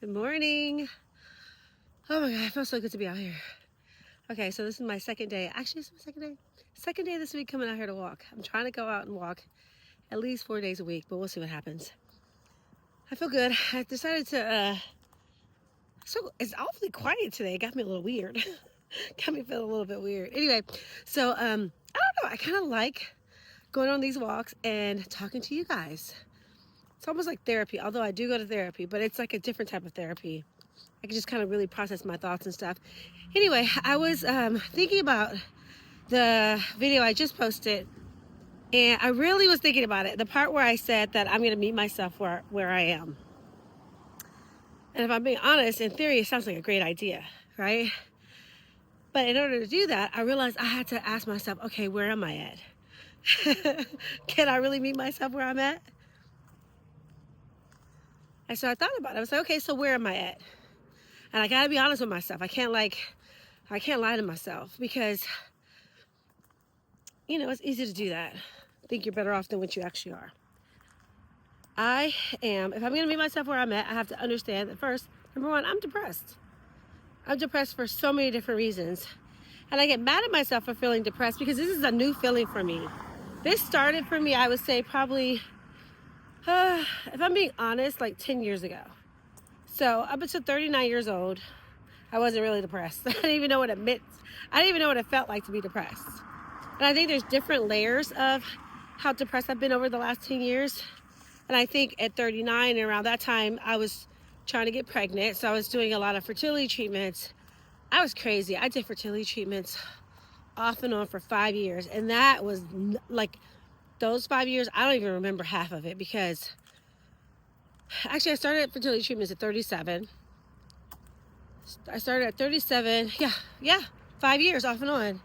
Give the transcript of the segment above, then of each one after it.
Good morning. Oh my God, it feels so good to be out here. Okay, so this is my second day. Actually, this is my second day. Second day this week coming out here to walk. I'm trying to go out and walk at least 4 days a week, but we'll see what happens. I feel good. I decided to, so it's awfully quiet today. It got me a little weird. Got me feeling a little bit weird. Anyway, so I don't know. I kind of like going on these walks and talking to you guys. It's almost like therapy, although I do go to therapy, but it's like a different type of therapy. I can just kind of really process my thoughts and stuff. Anyway, I was thinking about the video I just posted, and I really was thinking about it. The part where I said that I'm going to meet myself where I am. And if I'm being honest, in theory, it sounds like a great idea, right? But in order to do that, I realized I had to ask myself, okay, where am I at? Can I really meet myself where I'm at? And so I thought about it. I was like, okay, so where am I at? And I gotta be honest with myself. I can't lie to myself because, you know, it's easy to do that. Think you're better off than what you actually are. If I'm gonna meet myself where I'm at, I have to understand that first, number one, I'm depressed. I'm depressed for so many different reasons. And I get mad at myself for feeling depressed because this is a new feeling for me. This started for me, I would say probably, if I'm being honest, like 10 years ago. So up until 39 years old, I wasn't really depressed. I didn't even know what it meant. I didn't even know what it felt like to be depressed. And I think there's different layers of how depressed I've been over the last 10 years. And I think at 39 and around that time, I was trying to get pregnant. So I was doing a lot of fertility treatments. I was crazy. I did fertility treatments off and on for 5 years. And that was like those 5 years, I don't even remember half of it because actually I started fertility treatments at 37. I started at 37. Yeah, 5 years off and on.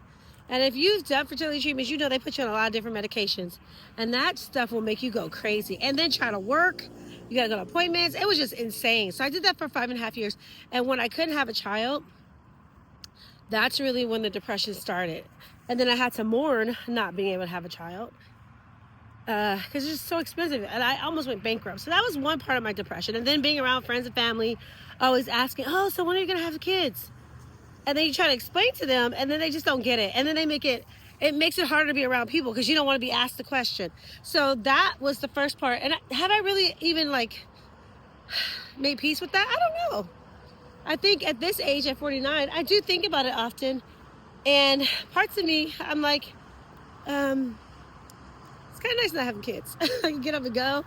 And if you've done fertility treatments, you know they put you on a lot of different medications. And that stuff will make you go crazy. And then try to work. You got to go to appointments. It was just insane. So I did that for 5.5 years. And when I couldn't have a child, that's really when the depression started. And then I had to mourn not being able to have a child. Because it's just so expensive. And I almost went bankrupt. So that was one part of my depression. And then being around friends and family, always asking, oh, so when are you going to have kids? And then you try to explain to them, and then they just don't get it. And then it makes it harder to be around people because you don't want to be asked the question. So that was the first part. And have I really even made peace with that? I don't know. I think at this age, at 49, I do think about it often. And parts of me, I'm like, it's kind of nice not having kids. I can get up and go,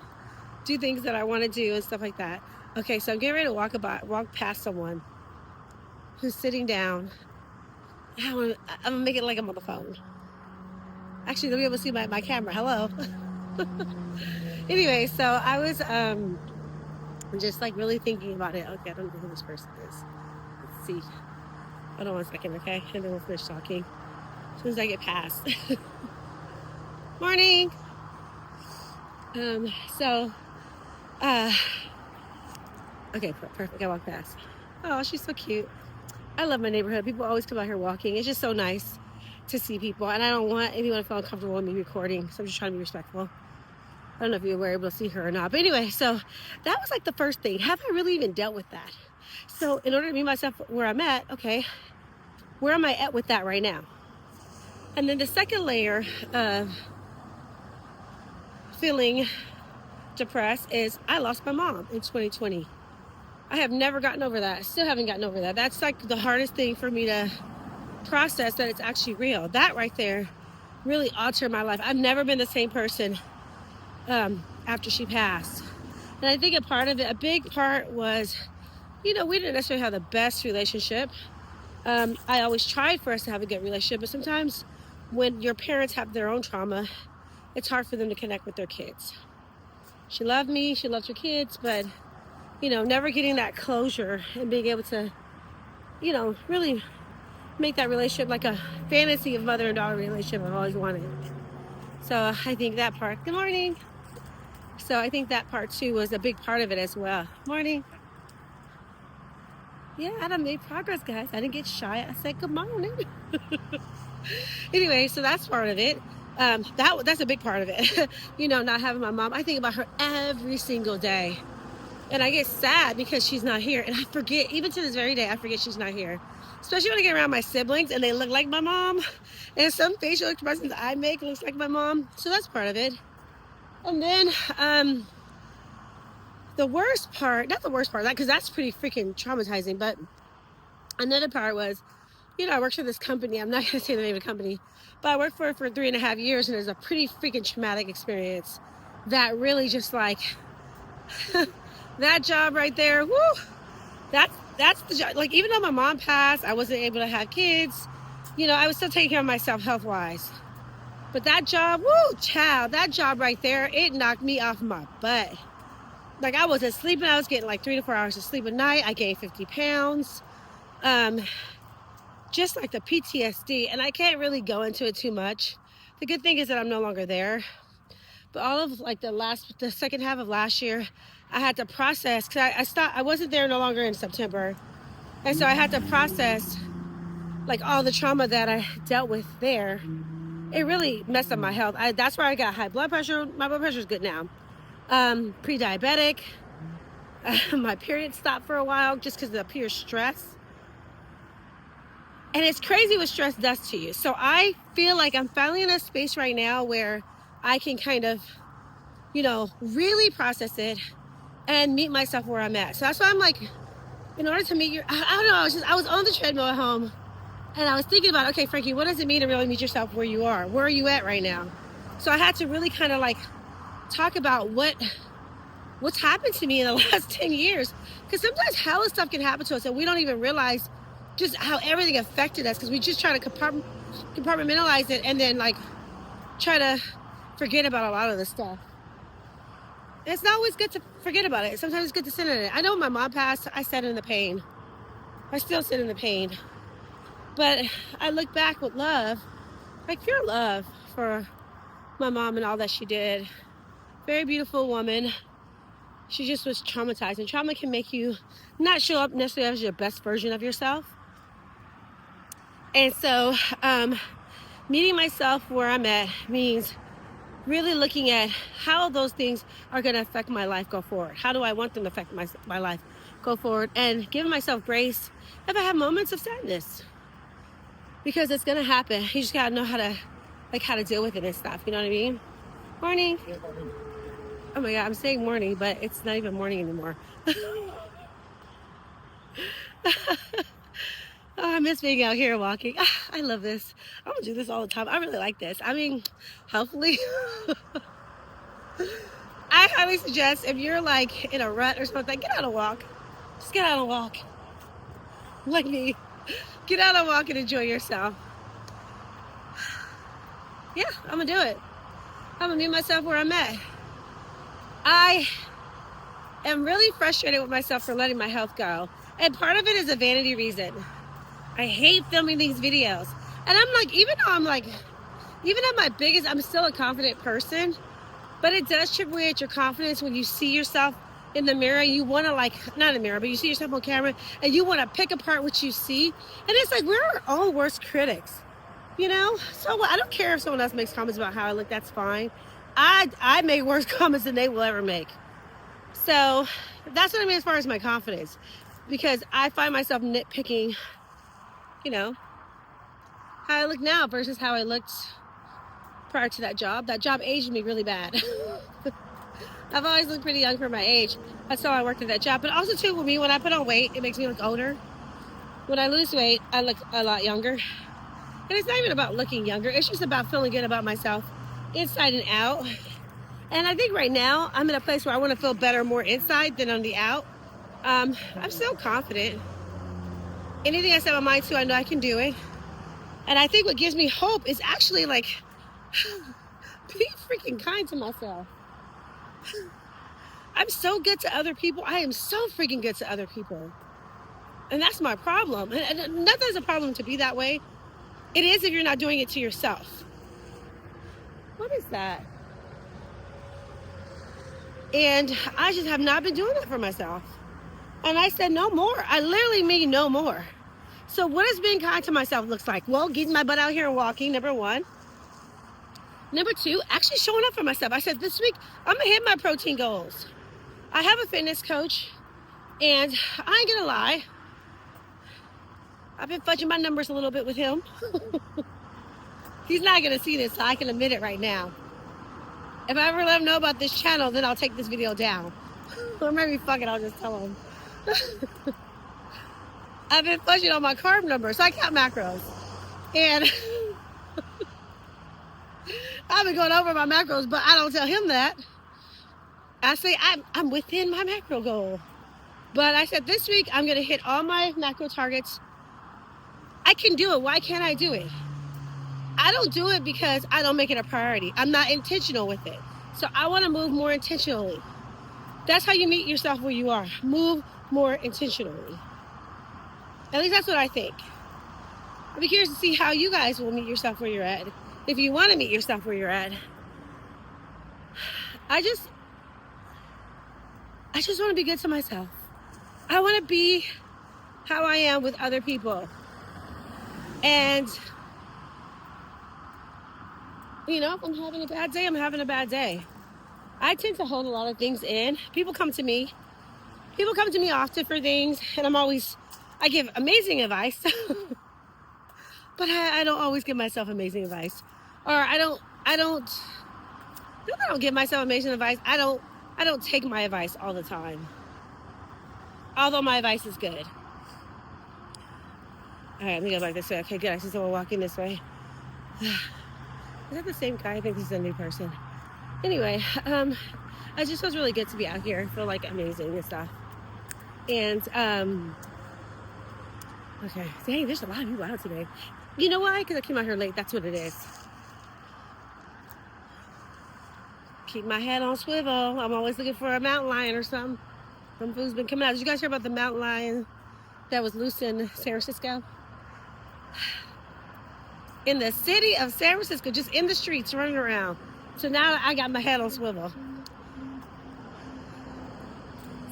do things that I want to do and stuff like that. Okay, so I'm getting ready to walk past someone who's sitting down. I'm gonna make it like I'm on the phone. Actually, they'll be able to see my camera. Hello. Anyway, so I was just really thinking about it. Okay, I don't know who this person is. Let's see. Hold on one second, okay? And then we'll finish talking as soon as I get past. Morning. Okay, perfect. I walk past. Oh, she's so cute. I love my neighborhood. People always come out here walking. It's just so nice to see people. And I don't want anyone to feel uncomfortable with me recording. So I'm just trying to be respectful. I don't know if you were able to see her or not. But anyway, so that was the first thing. Have I really even dealt with that? So in order to meet myself where I'm at, okay, where am I at with that right now? And then the second layer of feeling depressed is I lost my mom in 2020. I have never gotten over that. I still haven't gotten over that. That's the hardest thing for me to process, that it's actually real. That right there really altered my life. I've never been the same person after she passed. And I think a big part was, we didn't necessarily have the best relationship. I always tried for us to have a good relationship, but sometimes when your parents have their own trauma, it's hard for them to connect with their kids. She loved me, she loved her kids, but never getting that closure and being able to, really make that relationship like a fantasy of mother and daughter relationship I've always wanted. So I think that part, good morning. So I think that part too was a big part of it as well. Morning. Yeah, I done made progress, guys. I didn't get shy. I said good morning. Anyway, so that's part of it. That's a big part of it. Not having my mom. I think about her every single day. And I get sad because she's not here. And I forget, even to this very day, I forget she's not here. Especially when I get around my siblings and they look like my mom. And some facial expressions I make looks like my mom. So that's part of it. And then the worst part, not the worst part, because that's pretty freaking traumatizing, but another part was, you know, I worked for this company. I'm not going to say the name of the company, but I worked for it for 3.5 years, and it was a pretty freaking traumatic experience that really just like, that job right there, whoo, that's the job. Like, even though my mom passed, I wasn't able to have kids, you know, I was still taking care of myself health-wise. But that job, woo, child, that job right there, it knocked me off my butt. Like, I wasn't sleeping. I was getting like 3 to 4 hours of sleep a night. I gained 50 pounds. Just like the PTSD. And I can't really go into it too much. The good thing is that I'm no longer there. But all of like the second half of last year, I had to process, because I wasn't there no longer in September. And so I had to process like all the trauma that I dealt with there. It really messed up my health. That's where I got high blood pressure. My blood pressure is good now. Pre-diabetic. My period stopped for a while just because of the pure stress. And it's crazy what stress does to you. So I feel like I'm finally in a space right now where I can kind of, you know, really process it and meet myself where I'm at. So that's why I'm like, in order to meet I don't know, I was on the treadmill at home and I was thinking about, okay, Frankie, what does it mean to really meet yourself where you are? Where are you at right now? So I had to really kind of like talk about what's happened to me in the last 10 years. Because sometimes hella stuff can happen to us and we don't even realize just how everything affected us, because we just try to compartmentalize it and then like try to forget about a lot of the stuff. It's not always good to forget about it. Sometimes it's good to sit in it. I know when my mom passed, I sat in the pain. I still sit in the pain. But I look back with love, like pure love for my mom and all that she did. Very beautiful woman. She just was traumatized. And trauma can make you not show up necessarily as your best version of yourself. And so meeting myself where I'm at means really looking at how those things are going to affect my life go forward. How do I want them to affect my life go forward? And giving myself grace if I have moments of sadness. Because it's going to happen. You just got to know how to deal with it and stuff. You know what I mean? Morning. Oh my God, I'm saying morning, but it's not even morning anymore. Oh, I miss being out here walking. I love this. I'm gonna do this all the time. I really like this. I mean, hopefully. I highly suggest if you're like in a rut or something, get out and walk. Just get out and walk. Like me. Get out and walk and enjoy yourself. Yeah, I'm gonna do it. I'm gonna meet myself where I'm at. I am really frustrated with myself for letting my health go. And part of it is a vanity reason. I hate filming these videos. And I'm like, even at my biggest, I'm still a confident person. But it does chip away at your confidence when you see yourself in the mirror. You want to not in the mirror, but you see yourself on camera and you want to pick apart what you see. And it's like, we're our own worst critics, you know? So I don't care if someone else makes comments about how I look, that's fine. I make worse comments than they will ever make. So that's what I mean as far as my confidence. Because I find myself nitpicking, you know, how I look now versus how I looked prior to that job. That job aged me really bad. I've always looked pretty young for my age. That's how I worked at that job. But also too, with me, when I put on weight, it makes me look older. When I lose weight, I look a lot younger. And it's not even about looking younger. It's just about feeling good about myself inside and out. And I think right now I'm in a place where I want to feel better more inside than on the out. I'm still confident. Anything I set my mind to, I know I can do it. And I think what gives me hope is actually like, be freaking kind to myself. I'm so good to other people. I am so freaking good to other people. And that's my problem. And nothing's a problem to be that way. It is if you're not doing it to yourself. What is that? And I just have not been doing that for myself. And I said no more. I literally mean no more. So what does being kind to myself looks like? Well, getting my butt out here and walking, number one. Number two, actually showing up for myself. I said this week, I'm going to hit my protein goals. I have a fitness coach, and I ain't gonna lie, I've been fudging my numbers a little bit with him. He's not gonna see this, so I can admit it right now. If I ever let him know about this channel, then I'll take this video down. Or maybe fuck it, I'll just tell him. I've been fudging on my carb numbers, so I count macros. And I've been going over my macros, but I don't tell him that. I say I'm within my macro goal. But I said this week I'm gonna hit all my macro targets. I can do it. Why can't I do it? I don't do it because I don't make it a priority. I'm not intentional with it. So I want to move more intentionally. That's how you meet yourself where you are. Move more intentionally. At least that's what I think. I'll be curious to see how you guys will meet yourself where you're at. If you want to meet yourself where you're at. I just want to be good to myself. I want to be how I am with other people. And you know, if I'm having a bad day, I'm having a bad day. I tend to hold a lot of things in. People come to me often for things, and I give amazing advice. But I don't always give myself amazing advice. Or I don't give myself amazing advice. I don't take my advice all the time. Although my advice is good. All right, let me go back this way. Okay, good. I see someone walking this way. Is that the same guy? I think this is a new person. Anyway, it just feels really good to be out here. I feel like amazing and stuff. And, okay. Dang, there's a lot of people out today. You know why? Because I came out here late. That's what it is. Keep my head on swivel. I'm always looking for a mountain lion or something. Some food's been coming out. Did you guys hear about the mountain lion that was loose in San Francisco? In the city of San Francisco, just in the streets, running around. So now I got my head on swivel.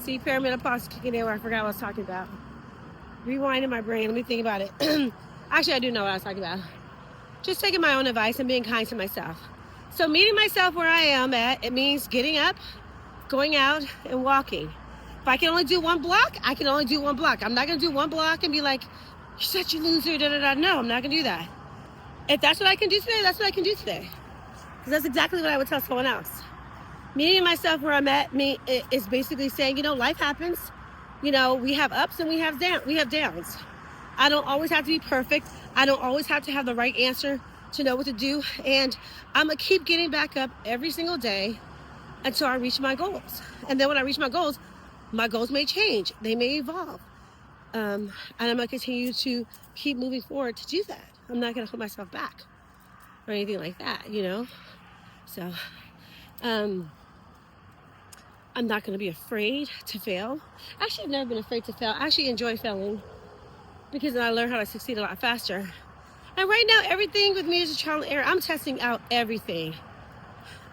See, perimenopause kicking in where I forgot what I was talking about. Rewinding my brain, let me think about it. Actually, I do know what I was talking about. Just taking my own advice and being kind to myself. So meeting myself where I am at, it means getting up, going out, and walking. If I can only do one block, I can only do one block. I'm not going to do one block and be like, you're such a loser, da-da-da. No, I'm not going to do that. If that's what I can do today, that's what I can do today. Because that's exactly what I would tell someone else. Meeting myself where I'm at is basically saying, you know, life happens. You know, we have ups and we have downs. I don't always have to be perfect. I don't always have to have the right answer to know what to do. And I'm going to keep getting back up every single day until I reach my goals. And then when I reach my goals may change. They may evolve. And I'm going to continue to keep moving forward to do that. I'm not going to hold myself back or anything like that, you know? So, I'm not going to be afraid to fail. Actually, I've never been afraid to fail. I actually enjoy failing because then I learn how to succeed a lot faster. And right now, everything with me is a trial and error. I'm testing out everything.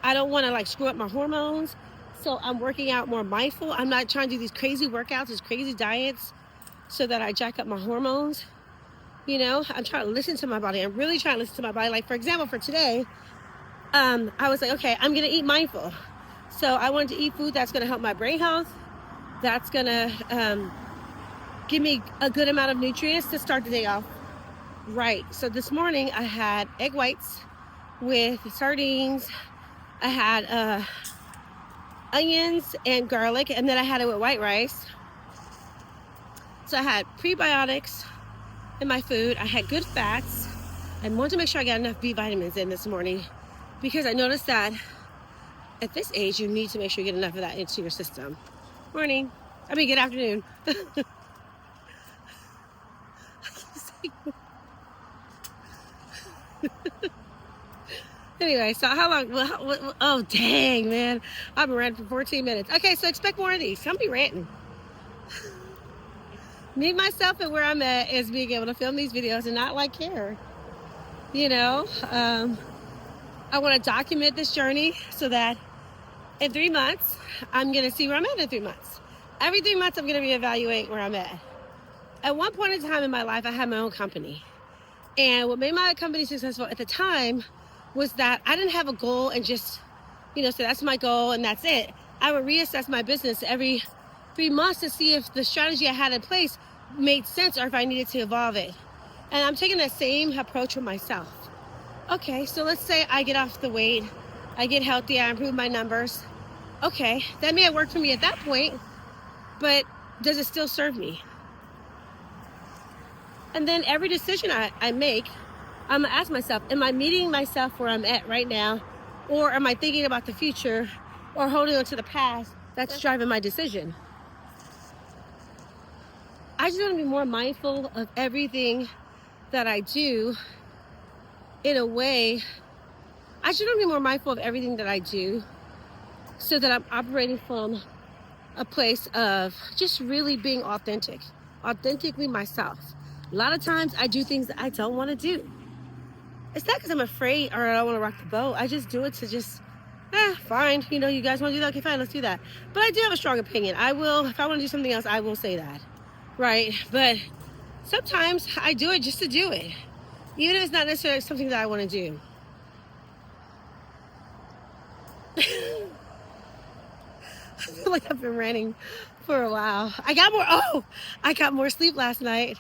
I don't want to like screw up my hormones. So I'm working out more mindful. I'm not trying to do these crazy workouts, these crazy diets so that I jack up my hormones. You know, I'm trying to listen to my body. I'm really trying to listen to my body. Like, for example, for today, I was like, okay, I'm going to eat mindful. So I wanted to eat food that's going to help my brain health. That's going to give me a good amount of nutrients to start the day off right. So this morning I had egg whites with sardines. I had onions and garlic, and then I had it with white rice. So I had prebiotics in my food. I had good fats. I wanted to make sure I got enough B vitamins in this morning because I noticed that at this age, you need to make sure you get enough of that into your system. Good afternoon. Anyway, so how long? Oh, dang, man. I've been ranting for 14 minutes. Okay, so expect more of these. I'm be ranting. Meet myself at where I'm at is being able to film these videos and not like care. You know, I want to document this journey so that in 3 months, I'm going to see where I'm at in 3 months. Every 3 months, I'm going to reevaluate where I'm at. At one point in time in my life, I had my own company. And what made my company successful at the time was that I didn't have a goal and just, you know, so that's my goal and that's it. I would reassess my business every 3 months to see if the strategy I had in place made sense or if I needed to evolve it. And I'm taking that same approach with myself. Okay, so let's say I get off the weight, I get healthy, I improve my numbers. Okay, that may have worked for me at that point, but does it still serve me? And then every decision I make, I'm gonna ask myself, am I meeting myself where I'm at right now? Or am I thinking about the future or holding on to the past that's driving my decision? I just want to be more mindful of everything that I do in a way. I just want to be more mindful of everything that I do so that I'm operating from a place of just really being authentically myself. A lot of times I do things that I don't want to do. It's not because I'm afraid or I don't want to rock the boat. I just do it to just, fine. You know, you guys want to do that? Okay, fine, let's do that. But I do have a strong opinion. I will, if I want to do something else, I will say that. Right? But sometimes I do it just to do it. Even if it's not necessarily something that I want to do. I feel like I've been ranting for a while. I got more sleep last night.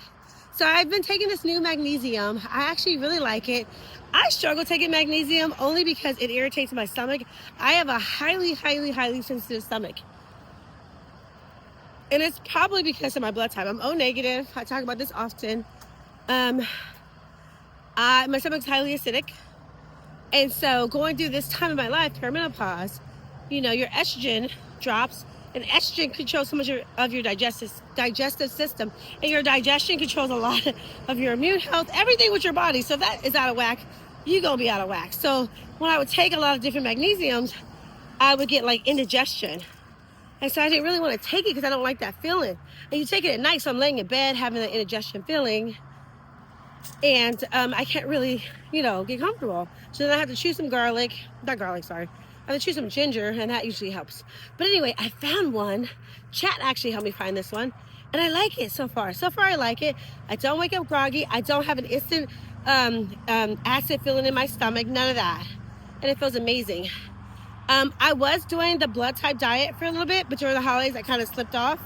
So I've been taking this new magnesium. I actually really like it. I struggle taking magnesium only because it irritates my stomach. I have a highly, highly, highly sensitive stomach. And it's probably because of my blood type. I'm O negative. I talk about this often. My stomach's highly acidic. And so going through this time of my life, perimenopause, you know, your estrogen drops, and estrogen controls so much of your digestive system, and your digestion controls a lot of your immune health, everything with your body. So if that is out of whack, you're gonna be out of whack. So when I would take a lot of different magnesiums, I would get like indigestion. And so I didn't really want to take it because I don't like that feeling. And you take it at night, so I'm laying in bed having the indigestion feeling, and I can't really, get comfortable. So then I have to chew some I have to chew some ginger, and that usually helps. But anyway, I found one. Chat actually helped me find this one, and I like it so far. So far, I like it. I don't wake up groggy. I don't have an instant acid feeling in my stomach. None of that, and it feels amazing. I was doing the blood type diet for a little bit, but during the holidays, I kind of slipped off.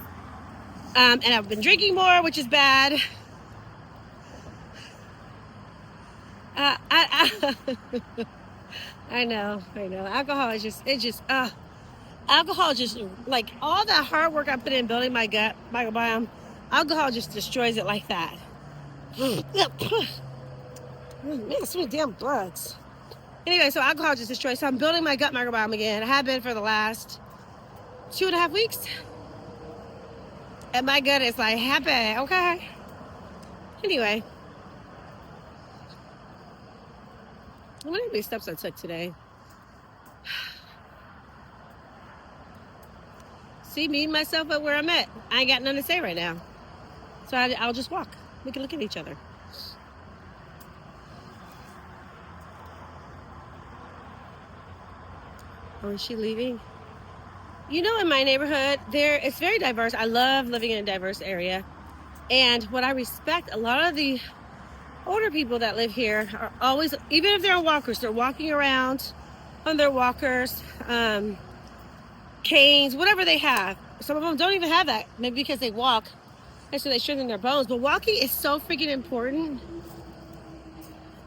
And I've been drinking more, which is bad. I know. Alcohol is alcohol just like all that hard work I put in building my gut microbiome. Alcohol just destroys it like that. Man, so many damn bugs. Anyway, so alcohol just destroys. So I'm building my gut microbiome again. I have been for the last 2.5 weeks. And my gut is like happy, okay? Anyway. I wonder how many steps I took today. See, me and myself at where I'm at. I ain't got nothing to say right now. So I'll just walk. We can look at each other. Oh, is she leaving? You know, in my neighborhood, it's very diverse. I love living in a diverse area. And what I respect, a lot of the older people that live here are always, even if they're on walkers, they're walking around on their walkers, canes, whatever they have. Some of them don't even have that, maybe because they walk, and so they strengthen their bones. But walking is so freaking important.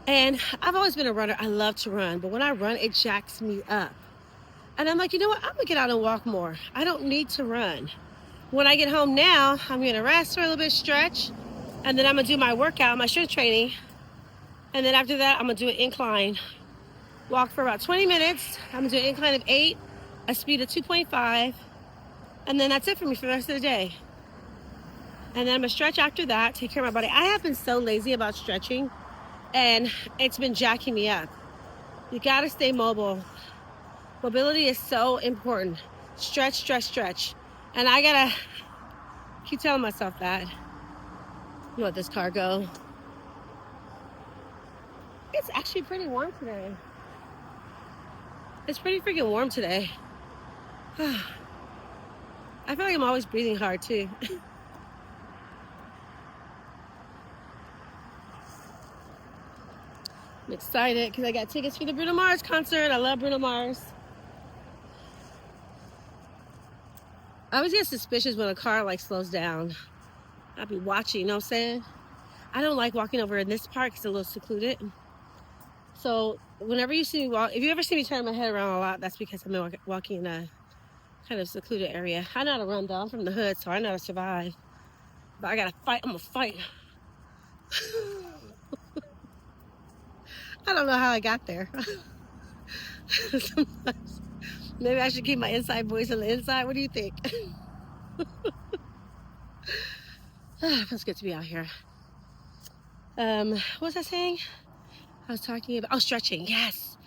And I've always been a runner. I love to run, but when I run, it jacks me up. And I'm like, you know what? I'm gonna get out and walk more. I don't need to run. When I get home now, I'm gonna rest for a little bit, stretch, and then I'm gonna do my workout, my strength training. And then after that, I'm gonna do an incline. Walk for about 20 minutes. I'm gonna do an incline of 8, a speed of 2.5. And then that's it for me for the rest of the day. And then I'm gonna stretch after that, take care of my body. I have been so lazy about stretching, and it's been jacking me up. You gotta stay mobile. Mobility is so important. Stretch, stretch, stretch. And I gotta keep telling myself that. You let this car go. It's actually pretty warm today. It's pretty freaking warm today. I feel like I'm always breathing hard too. I'm excited because I got tickets for the Bruno Mars concert. I love Bruno Mars. I always get suspicious when a car like slows down. I'll be watching, you know what I'm saying? I don't like walking over in this part because it's a little secluded. So whenever you see me walk, if you ever see me turn my head around a lot, that's because I'm walking in a kind of secluded area. I know how to run though. I'm from the hood, so I know how to survive. But I gotta fight. I'm gonna fight. I don't know how I got there. Maybe I should keep my inside voice on the inside. What do you think? It feels good to be out here. What was I saying? I was talking about, oh, stretching. Yes.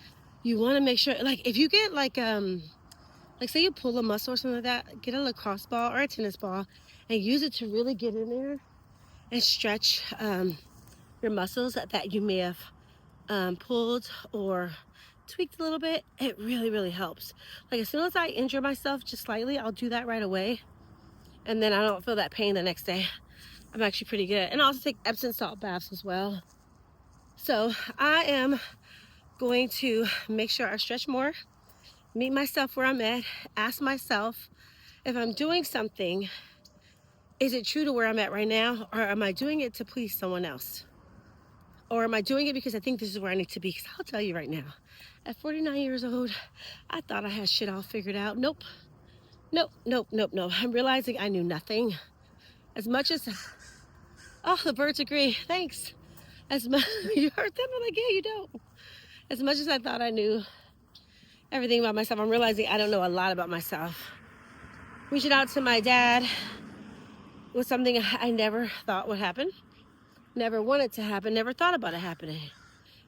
You want to make sure, like, if you get like say you pull a muscle or something like that, get a lacrosse ball or a tennis ball and use it to really get in there and stretch your muscles that you may have pulled or tweaked a little bit. It really, really helps. Like, as soon as I injure myself just slightly, I'll do that right away. And then I don't feel that pain the next day. I'm actually pretty good. And I also take Epsom salt baths as well. So I am going to make sure I stretch more, meet myself where I'm at, ask myself if I'm doing something, is it true to where I'm at right now, or am I doing it to please someone else? Or am I doing it because I think this is where I need to be? Because I'll tell you right now, at 49 years old, I thought I had shit all figured out. Nope. Nope, nope, nope, nope. I'm realizing I knew nothing. As much as, oh, the birds agree. Thanks. As much, you heard them? I'm like, yeah, you don't. As much as I thought I knew everything about myself, I'm realizing I don't know a lot about myself. Reaching out to my dad was something I never thought would happen. Never wanted to happen, never thought about it happening.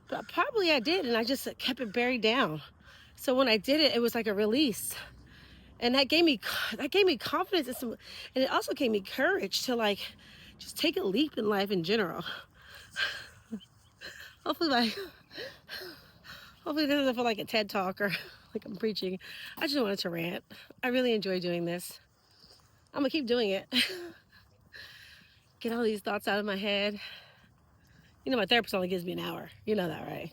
But probably I did, and I just kept it buried down. So when I did it, it was like a release. And that gave me confidence, and it also gave me courage to like just take a leap in life in general. Hopefully it doesn't feel like a TED talk or like I'm preaching. I just wanted to rant. I really enjoy doing this. I'm gonna keep doing it. Get all these thoughts out of my head. You know, my therapist only gives me an hour. You know that, right?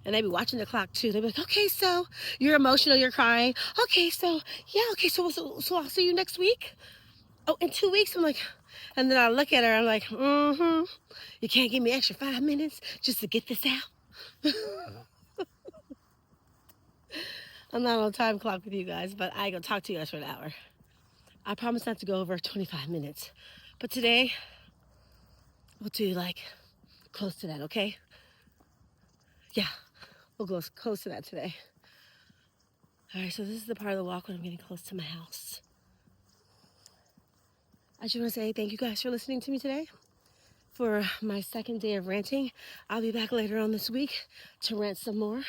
And they be watching the clock too. They be like, okay, so you're emotional, you're crying. Okay, so yeah, okay, so I'll see you next week. Oh, in 2 weeks? I'm like, and then I look at her, I'm like, you can't give me extra 5 minutes just to get this out? I'm not on a time clock with you guys, but I ain't gonna talk to you guys for an hour. I promise not to go over 25 minutes. But today, we'll do like close to that, okay? Yeah, we'll go close to that today. All right, so this is the part of the walk when I'm getting close to my house. I just want to say thank you guys for listening to me today. For my second day of ranting, I'll be back later on this week to rant some more.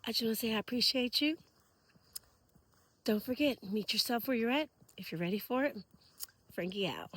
I just want to say I appreciate you. Don't forget, meet yourself where you're at. If you're ready for it, Frankie out.